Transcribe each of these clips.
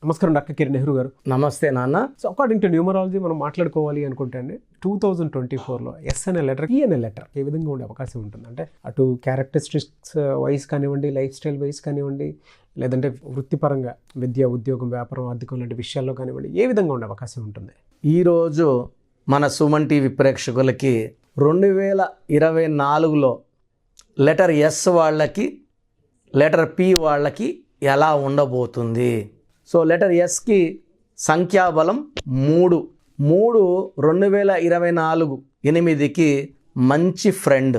నమస్కారం డాక్టర్ కిరణ్ నెహ్రూ గారు. నమస్తే నాన్న. సో అకార్డింగ్ టు న్యూమరాలజీ మనం మాట్లాడుకోవాలి అనుకుంటే అండి 2024లో ఎస్ అనే లెటర్ ఈ అనే లెటర్ ఏ విధంగా ఉండే అవకాశం ఉంటుంది? అంటే అటు క్యారెక్టరిస్టిక్స్ వైజ్ కానివ్వండి, లైఫ్ స్టైల్ వైజ్ కానివ్వండి, లేదంటే వృత్తిపరంగా విద్య, ఉద్యోగం, వ్యాపారం, ఆర్థికం లాంటి విషయాల్లో కానివ్వండి, ఏ విధంగా ఉండే అవకాశం ఉంటుంది? ఈరోజు మన సుమన్ టీవీ ప్రేక్షకులకి 2024లో లెటర్ ఎస్ వాళ్ళకి, లెటర్ పి వాళ్ళకి ఎలా ఉండబోతుంది? సో లెటర్ ఎస్కి సంఖ్యాబలం 3. 2024 8కి మంచి ఫ్రెండ్.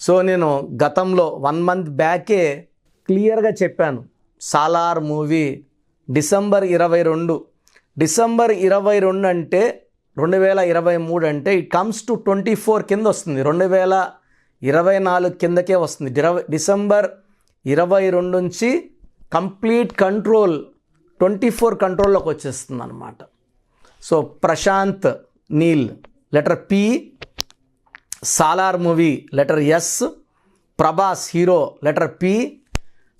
సో నేను గతంలో 1 month బ్యాకే క్లియర్గా చెప్పాను. సాలార్ మూవీ డిసెంబర్ 22 అంటే 2023 అంటే ఇట్ కమ్స్ టు 24 కింద వస్తుంది. 2024 కిందకే వస్తుంది. డిసెంబర్ 22 నుంచి కంప్లీట్ కంట్రోల్ 24 కంట్రోల్లోకి వచ్చేస్తుంది అన్నమాట. So Prashanth Neel letter P, Salaar movie letter S, Prabhas hero letter P.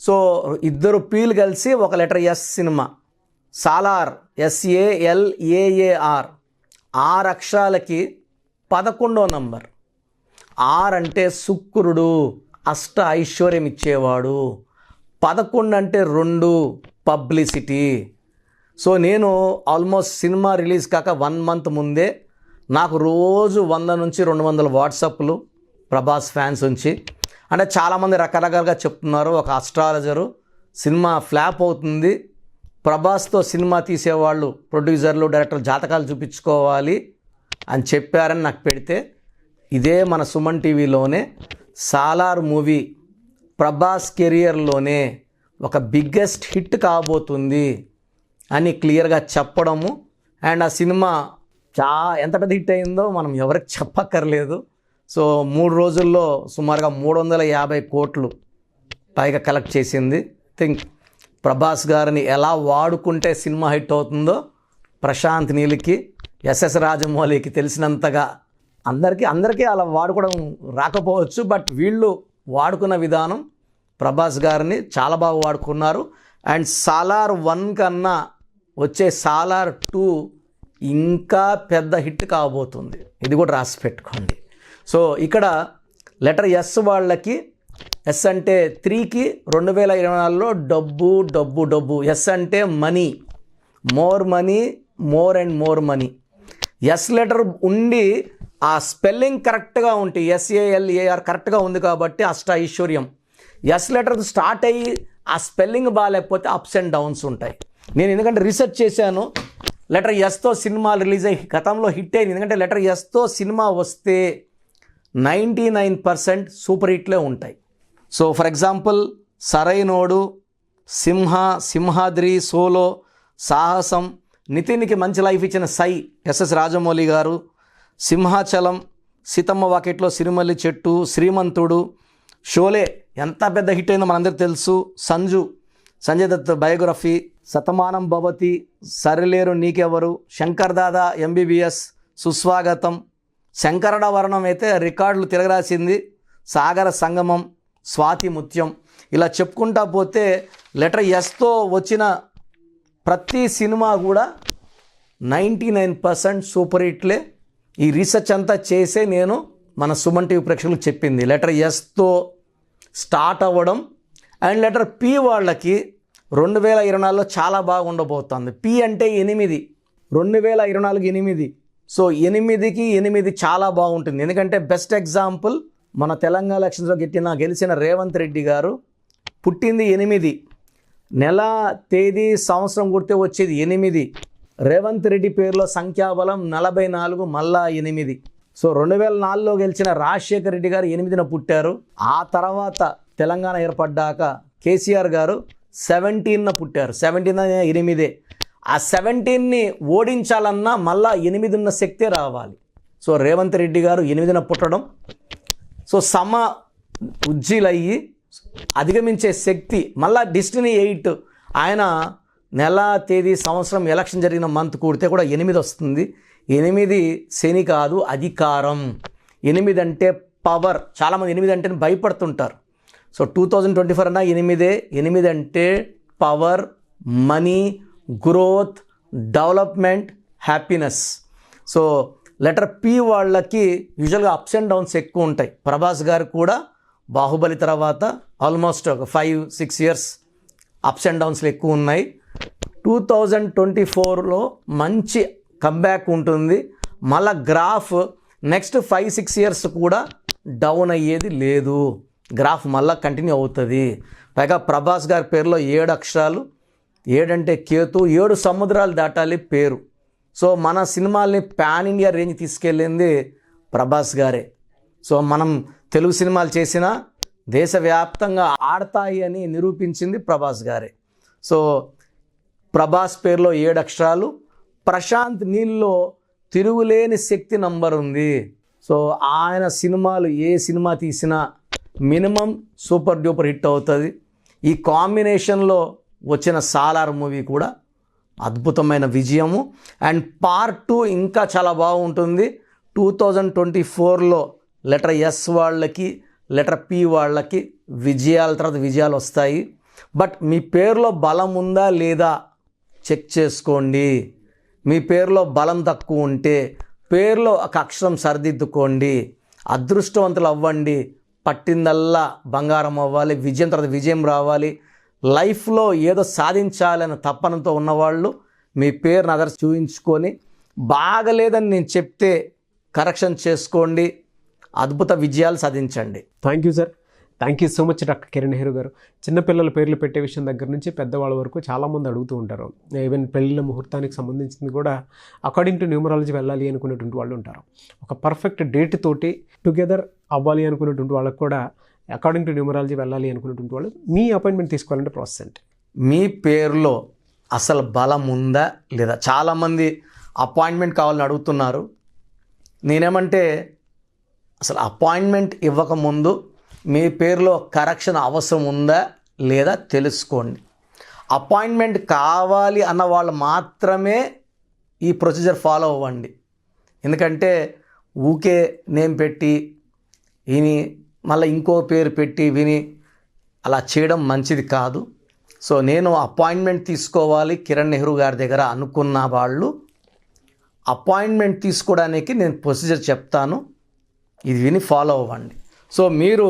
So ఇద్దరు పీలు కలిసి ఒక letter S cinema. Salaar SALAAR 6 అక్షరాలకి 11వ నంబర్. ఆర్ అంటే శుక్రుడు, అష్ట ఐశ్వర్యం ఇచ్చేవాడు. 11 అంటే 2 పబ్లిసిటీ. సో నేను ఆల్మోస్ట్ సినిమా రిలీజ్ కాక 1 month ముందే నాకు రోజు 100 నుంచి 200 వాట్సాప్లు ప్రభాస్ ఫ్యాన్స్ నుంచి. అంటే చాలామంది రకరకాలుగా చెప్తున్నారు. ఒక అస్ట్రాలజరు సినిమా ఫ్లాప్ అవుతుంది, ప్రభాస్తో సినిమా తీసేవాళ్ళు, ప్రొడ్యూసర్లు, డైరెక్టర్ జాతకాలు చూపించుకోవాలి అని చెప్పారని నాకు పెడితే, ఇదే మన సుమన్ టీవీలోనే సాలార్ మూవీ ప్రభాస్ కెరియర్లోనే ఒక బిగ్గెస్ట్ హిట్ కాబోతుంది అని క్లియర్గా చెప్పడము. అండ్ ఆ సినిమా ఎంత పెద్ద హిట్ అయిందో మనం ఎవరికి చెప్పక్కర్లేదు. సో 3 రోజుల్లో సుమారుగా 350 కోట్లు పైగా కలెక్ట్ చేసింది. థింక్ ప్రభాస్ గారిని ఎలా వాడుకుంటే సినిమా హిట్ అవుతుందో ప్రశాంత్ నీల్కి, ఎస్ఎస్ రాజమౌళికి తెలిసినంతగా అందరికీ అలా వాడుకోవడం రాకపోవచ్చు. బట్ వీళ్ళు వాడుకున్న విధానం ప్రభాస్ గారిని చాలా బాగా వాడుకున్నారు. అండ్ సాలార్ 1 కన్నా వచ్చే సాలార్ 2 ఇంకా పెద్ద హిట్ కాబోతుంది. ఇది కూడా రాసి పెట్టుకోండి. సో ఇక్కడ లెటర్ ఎస్ వాళ్ళకి, ఎస్ అంటే 3కి 2024లో డబ్బు. ఎస్ అంటే money, more money, more and more money. S letter ఉండి ఆ స్పెల్లింగ్ కరెక్ట్గా ఉంటే SALAR కరెక్ట్గా ఉంది కాబట్టి అష్ట ఐశ్వర్యం. ఎస్ లెటర్ స్టార్ట్ అయ్యి ఆ స్పెల్లింగ్ బాగాలేకపోతే అప్స్ అండ్ డౌన్స్ ఉంటాయి. నేను ఎందుకంటే రీసెర్చ్ చేశాను. లెటర్ ఎస్తో సినిమాలు రిలీజ్ అయ్యి గతంలో హిట్ అయింది. ఎందుకంటే లెటర్ ఎస్తో సినిమా వస్తే 99% సూపర్ హిట్లే ఉంటాయి. So for example Sarainodu, Simhadri, Solo, Sahasam, నితిన్కి మంచి లైఫ్ ఇచ్చిన సై ఎస్ఎస్ రాజమౌళి గారు, సింహాచలం, సీతమ్మ వాకిట్లో సిరిమల్లి చెట్టు, శ్రీమంతుడు, షోలే ఎంత పెద్ద హిట్ అయిందో మనందరికీ తెలుసు, సంజయ్ దత్ బయోగ్రఫీ, శతమానం భవతి, సరిలేరు నీకెవరు, శంకర్ దాదా MBBS, సుస్వాగతం, శంకరడ వర్ణం అయితే రికార్డులు తిరగరాసింది, సాగర సంగమం, స్వాతి ముత్యం. ఇలా చెప్పుకుంటా పోతే లెటర్ ఎస్తో వచ్చిన ప్రతి సినిమా కూడా 99% సూపర్ హిట్లే. ఈ రీసెర్చ్ అంతా చేసే నేను మన సుమన్ టీవీ ప్రేక్షకులకు చెప్పింది. లెటర్ ఎస్తో స్టార్ట్ అవ్వడం. అండ్ లెటర్ పి వాళ్ళకి 2024లో చాలా బాగా ఉండబోతుంది. పి అంటే 8, 2024 8. సో 8కి 8 చాలా బాగుంటుంది. ఎందుకంటే బెస్ట్ ఎగ్జాంపుల్ మన తెలంగాణ ఎలక్షన్స్లో గెలిచిన రేవంత్ రెడ్డి గారు పుట్టింది 8, నెల, తేదీ, సంవత్సరం గుర్తే వచ్చేది 8. రేవంత్ రెడ్డి పేరులో సంఖ్యాబలం 44, మళ్ళా 8. సో 2004లో గెలిచిన రాజశేఖర్ రెడ్డి గారు 8న పుట్టారు. ఆ తర్వాత తెలంగాణ ఏర్పడ్డాక కేసీఆర్ గారు 17న పుట్టారు. 8. ఆ 17ని ఓడించాలన్నా మళ్ళా 8 ఉన్న శక్తే రావాలి. సో రేవంత్ రెడ్డి గారు 8న పుట్టడం, సో ఉజ్జీలయ్యి అధిగమించే శక్తి, మళ్ళా డెస్టినీ 8. ఆయన నెల, తేదీ, సంవత్సరం, ఎలక్షన్ జరిగిన మంత్ కూడితే కూడా 8 వస్తుంది. 8 శని కాదు, అధికారం. 8 అంటే పవర్. చాలామంది 8 అంటే భయపడుతుంటారు. సో 2024 అన్నా 8 అంటే power, money, growth, development, happiness. So letter P వాళ్ళకి యూజువల్గా అప్స్ అండ్ డౌన్స్ ఎక్కువ ఉంటాయి. ప్రభాస్ గారు కూడా బాహుబలి తర్వాత ఆల్మోస్ట్ ఒక 5-6 ఇయర్స్ అప్స్ అండ్ డౌన్స్లు ఎక్కువ ఉన్నాయి. 2024లో మంచి కంబ్యాక్ ఉంటుంది. మళ్ళా గ్రాఫ్ నెక్స్ట్ 5-6 ఇయర్స్ కూడా డౌన్ అయ్యేది లేదు. గ్రాఫ్ మళ్ళీ కంటిన్యూ అవుతుంది. పైగా ప్రభాస్ గారి పేరులో 7 అక్షరాలు, 7 అంటే కేతు, 7 సముద్రాలు దాటాలి పేరు. సో మన సినిమాల్ని పాన్ ఇండియా రేంజ్ తీసుకెళ్ళింది ప్రభాస్ గారే. సో మనం తెలుగు సినిమాలు చేసినా దేశవ్యాప్తంగా ఆడతాయి అని నిరూపించింది ప్రభాస్ గారే. సో ప్రభాస్ పేరులో 7 అక్షరాలు. ప్రశాంత్ నీల్లో తిరుగులేని శక్తి నంబర్ ఉంది. సో ఆయన సినిమాలు ఏ సినిమా తీసినా మినిమం సూపర్ డూపర్ హిట్ అవుతుంది. ఈ కాంబినేషన్లో వచ్చిన సాలార్ మూవీ కూడా అద్భుతమైన విజయము. అండ్ పార్ట్ 2 ఇంకా చాలా బాగుంటుంది. 2024లో లెటర్ ఎస్ వాళ్ళకి, లెటర్ పి వాళ్ళకి విజయాల తర్వాత విజయాలు వస్తాయి. బట్ మీ పేరులో బలం ఉందా లేదా చెక్ చేసుకోండి. మీ పేరులో బలం తక్కువ ఉంటే పేరులో ఒక అక్షరం సరిదిద్దుకోండి. అదృష్టవంతులు అవ్వండి. పట్టిందల్లా బంగారం అవ్వాలి. విజయం తర్వాత విజయం రావాలి. లైఫ్లో ఏదో సాధించాలనే తపనతో ఉన్నవాళ్ళు మీ పేరుని అదర్స్ చూయించుకొని బాగలేదని నేను చెప్తే కరెక్షన్ చేసుకోండి. అద్భుత విజయాలు సాధించండి. Thank you sir. Thank you so much doctor Kiran Nehru గారు. చిన్నపిల్లల పేర్లు పెట్టే విషయం దగ్గర నుంచి పెద్దవాళ్ళ వరకు చాలామంది అడుగుతూ ఉంటారు. ఈవెన్ పెళ్ళిళ్ళ ముహూర్తానికి సంబంధించింది కూడా అకార్డింగ్ టు న్యూమరాలజీ వెళ్ళాలి అనుకునేటువంటి వాళ్ళు ఉంటారు. ఒక పర్ఫెక్ట్ డేట్ తోటి టుగెదర్ అవ్వాలి అనుకునేటువంటి వాళ్ళకు కూడా అకార్డింగ్ టు న్యూమరాలజీ వెళ్ళాలి అనుకునేటువంటి వాళ్ళు మీ అపాయింట్మెంట్ తీసుకోవాలంటే ప్రాసెస్ ఏంటి? మీ పేరులో అసలు బలం ఉందా లేదా? చాలామంది అపాయింట్మెంట్ కావాలని అడుగుతున్నారు. నేనేమంటే అసలు అపాయింట్మెంట్ ఇవ్వకముందు మీ పేరులో కరెక్షన్ అవసరం ఉందా లేదా తెలుసుకోండి. అపాయింట్మెంట్ కావాలి అన్న వాళ్ళు మాత్రమే ఈ ప్రొసీజర్ ఫాలో అవ్వండి. ఎందుకంటే ఊకే నేమ్ పెట్టి విని మళ్ళీ ఇంకో పేరు పెట్టి విని అలా చేయడం మంచిది కాదు. సో నేను అపాయింట్మెంట్ తీసుకోవాలి కిరణ్ నెహ్రూ గారి దగ్గర అనుకున్న వాళ్ళు అపాయింట్మెంట్ తీసుకోవడానికి నేను ప్రొసీజర్ చెప్తాను, ఇది విని ఫాలో అవ్వండి. సో మీరు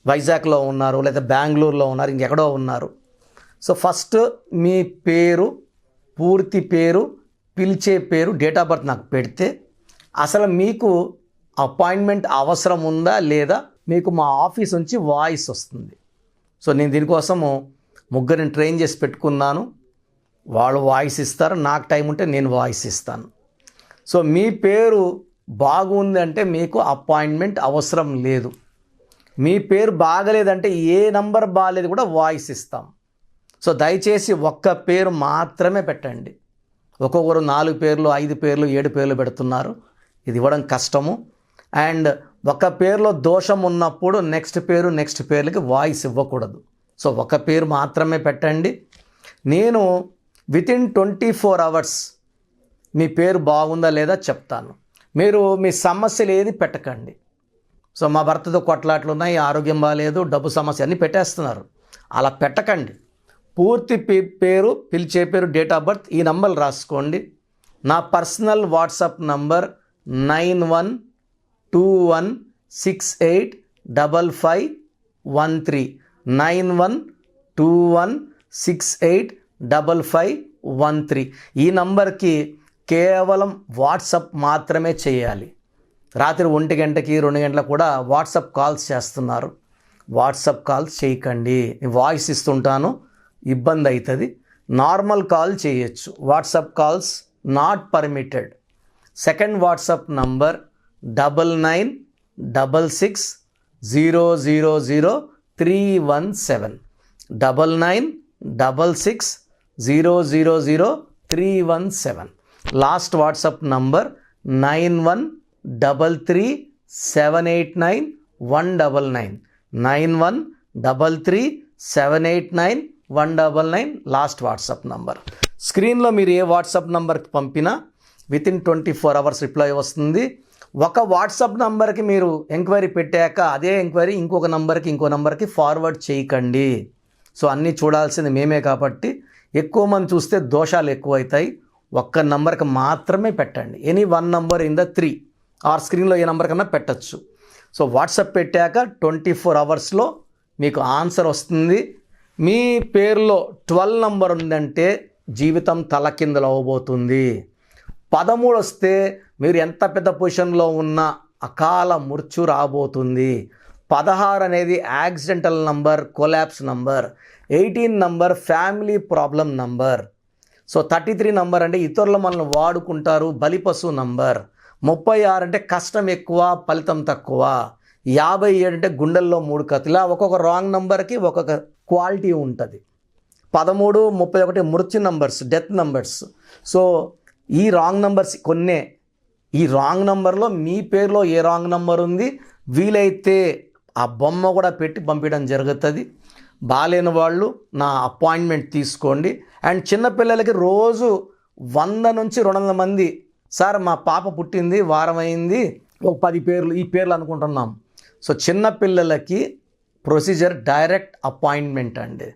వైజాగ్లో ఉన్నారు లేదా బెంగళూరులో ఉన్నారు, ఇంకెక్కడో ఉన్నారు. సో ఫస్ట్ మీ పేరు, పూర్తి పేరు, పిలిచే పేరు, డేట్ ఆఫ్ బర్త్ నాకు పెడితే అసలు మీకు అపాయింట్మెంట్ అవసరం ఉందా లేదా మీకు మా ఆఫీస్ నుంచి వాయిస్ వస్తుంది. సో నేను దీనికోసము 3 ట్రైన్ చేసి పెట్టుకున్నాను. వాళ్ళు వాయిస్ ఇస్తారు, నాకు టైం ఉంటే నేను వాయిస్ ఇస్తాను. సో మీ పేరు బాగుంది అంటే మీకు అపాయింట్మెంట్ అవసరం లేదు. మీ పేరు బాగలేదంటే ఏ నంబర్ బాగాలేదు కూడా వాయిస్ ఇస్తాం. సో దయచేసి ఒక్క పేరు మాత్రమే పెట్టండి. ఒక్కొక్కరు 4 పేర్లు, 5 పేర్లు, 7 పేర్లు పెడుతున్నారు. ఇది ఇవ్వడం కష్టము. అండ్ ఒక పేరులో దోషం ఉన్నప్పుడు నెక్స్ట్ పేర్లకి వాయిస్ ఇవ్వకూడదు. సో ఒక పేరు మాత్రమే పెట్టండి. నేను వితిన్ 24 అవర్స్ మీ పేరు బాగుందా లేదా చెప్తాను. మీరు మీ సమస్యలు ఏది పెట్టకండి. సో మా భర్తతో కొట్లాట్లు ఉన్నాయి, ఆరోగ్యం బాగాలేదు, డబ్బు సమస్య అన్నీ పెట్టేస్తున్నారు. అలా పెట్టకండి. పూర్తి పేరు, పిలిచే పేరు, డేట్ ఆఫ్ బర్త్, ఈ నంబర్లు రాసుకోండి. నా పర్సనల్ వాట్సాప్ నంబర్ 9121685513 9121685513. ఈ నంబర్కి కేవలం వాట్సాప్ మాత్రమే చేయాలి. రాత్రి 1 గంటకి 2 గంటలకు కూడా వాట్సాప్ కాల్స్ చేస్తున్నారు. వాట్సాప్ కాల్స్ చేయకండి. వాయిస్ ఇస్తుంటాను, ఇబ్బంది అవుతుంది. నార్మల్ కాల్ చేయొచ్చు. WhatsApp calls not permitted. Second WhatsApp number 9966000317 9966000317. Last WhatsApp number 9133789199 9133789199 last WhatsApp number. స్క్రీన్లో మీరు ఏ వాట్సాప్ నంబర్కి పంపినా వితిన్ 24 అవర్స్ రిప్లై వస్తుంది. ఒక వాట్సాప్ నంబర్కి మీరు ఎంక్వైరీ పెట్టాక అదే ఎంక్వైరీ ఇంకో నంబర్కి ఫార్వర్డ్ చేయకండి. సో అన్నీ చూడాల్సింది మేమే కాబట్టి ఎక్కువ మంది చూస్తే దోషాలు ఎక్కువవుతాయి. ఒక్క నంబర్కి మాత్రమే పెట్టండి. Any 1 number in the 3 or స్క్రీన్లో ఏ నెంబర్ కన్నా పెట్టచ్చు. సో వాట్సాప్ పెట్టాక 24 అవర్స్లో మీకు ఆన్సర్ వస్తుంది. మీ పేరులో 12 నంబర్ ఉందంటే జీవితం తలకిందులు అవ్వబోతుంది. 13 వస్తే మీరు ఎంత పెద్ద పొజిషన్లో ఉన్నా అకాల మృత్యు రాబోతుంది. 16 అనేది accidental number, collapse number. 18 number family problem number. So 33 number అంటే ఇతరులు మనల్ని వాడుకుంటారు, బలిపశు నంబర్. 36 అంటే కష్టం ఎక్కువ, ఫలితం తక్కువ. 57 అంటే గుండెల్లో 3 కత్తులు. ఇలా ఒక్కొక్క రాంగ్ నంబర్కి ఒక్కొక్క క్వాలిటీ ఉంటుంది. 13, 31 మృత్యు నంబర్స్, డెత్ నంబర్స్. సో ఈ రాంగ్ నంబర్స్ కొన్నే. ఈ రాంగ్ నంబర్లో మీ పేరులో ఏ రాంగ్ నంబర్ ఉంది వీలైతే ఆ బొమ్మ కూడా పెట్టి పంపించడం జరుగుతుంది. బాలేని వాళ్ళు నా అపాయింట్మెంట్ తీసుకోండి. అండ్ చిన్నపిల్లలకి రోజు 100 నుంచి 200 మంది, సార్ మా పాప పుట్టింది, వారం అయింది, ఒక 10 పేర్లు ఈ పేర్లు అనుకుంటున్నాం. సో చిన్నపిల్లలకి ప్రొసీజర్ డైరెక్ట్ అపాయింట్మెంట్ అండి.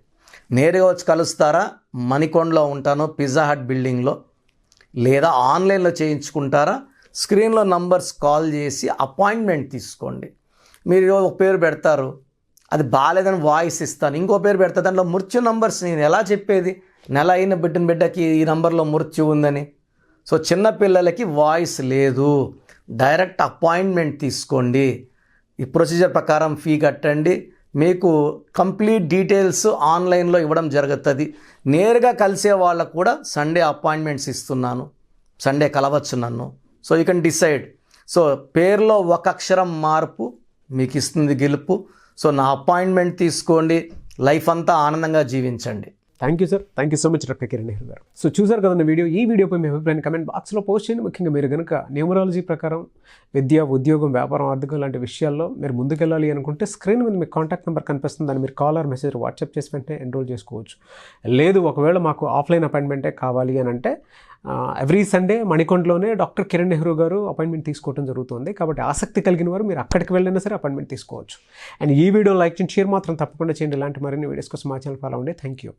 నేరుగా వచ్చి కలుస్తారా? మణికొండలో ఉంటాను, పిజ్జా హట్ బిల్డింగ్లో. లేదా ఆన్లైన్లో చేయించుకుంటారా? స్క్రీన్లో నంబర్స్ కాల్ చేసి అపాయింట్మెంట్ తీసుకోండి. మీరు ఒక పేరు పెడతారు, అది బాగాలేదని వాయిస్ ఇస్తాను. ఇంకో పేరు పెడతా, దాంట్లో మృత్యు నంబర్స్ నేను ఎలా చెప్పేది? నెల అయిన బిడ్డకి ఈ నంబర్లో మృత్యు ఉందని. సో చిన్నపిల్లలకి వాయిస్ లేదు. డైరెక్ట్ అపాయింట్మెంట్ తీసుకోండి. ఈ ప్రొసీజర్ ప్రకారం ఫీ కట్టండి. మీకు కంప్లీట్ డీటెయిల్స్ ఆన్లైన్లో ఇవ్వడం జరుగుతుంది. నేరుగా కలిసే వాళ్ళకు కూడా సండే అపాయింట్మెంట్స్ ఇస్తున్నాను. సండే కలవచ్చు నన్ను. So you can decide. So పేరులో ఒక అక్షరం మార్పు మీకు ఇస్తుంది గెలుపు. సో నా అపాయింట్మెంట్ తీసుకోండి. లైఫ్ అంతా ఆనందంగా జీవించండి. Thank you sir. Thank you so much doctor Kiran Nehru గారు. సో చూసారు కదన్న వీడియో. ఈ వీడియోపై మీ అభిప్రాయాన్ని కమెంట్ బాక్స్లో పోస్ట్ చేయండి. ముఖ్యంగా మీరు కనుక న్యూమరాలజీ ప్రకారం విద్య, ఉద్యోగం, వ్యాపారం, ఆర్థికం లాంటి విషయాల్లో మీరు ముందుకెళ్ళాలి అనుకుంటే స్క్రీన్ మీద మీకు కాంటాక్ట్ నెంబర్ కనిపిస్తుంది. దాన్ని మీరు కాల్ ఆర్ మెసేజ్ వాట్సాప్ చేసి వెంటనే ఎన్రోల్ చేసుకోవచ్చు. లేదు ఒకవేళ మాకు ఆఫ్లైన్ అపాయింట్మెంటే కావాలి అని అంటే ఎవ్రీ సండే మణికొండలోనే డాక్టర్ కిరణ్ నెహ్రూ గారు అపాయింట్మెంట్ తీసుకోవడం జరుగుతుంది. కాబట్టి ఆసక్తి కలిగిన వారు మీరు అక్కడికి వెళ్ళినా సరే అపాయింట్మెంట్ తీసుకోవచ్చు. అండ్ ఈ వీడియో లైక్ చేయండి, షేర్ మాత్రం తప్పకుండా చేయండి. ఇలాంటి మరిన్ని వీడియోస్ కోసం మా ఛానల్ ఫాలో అవ్వండి. Thank you.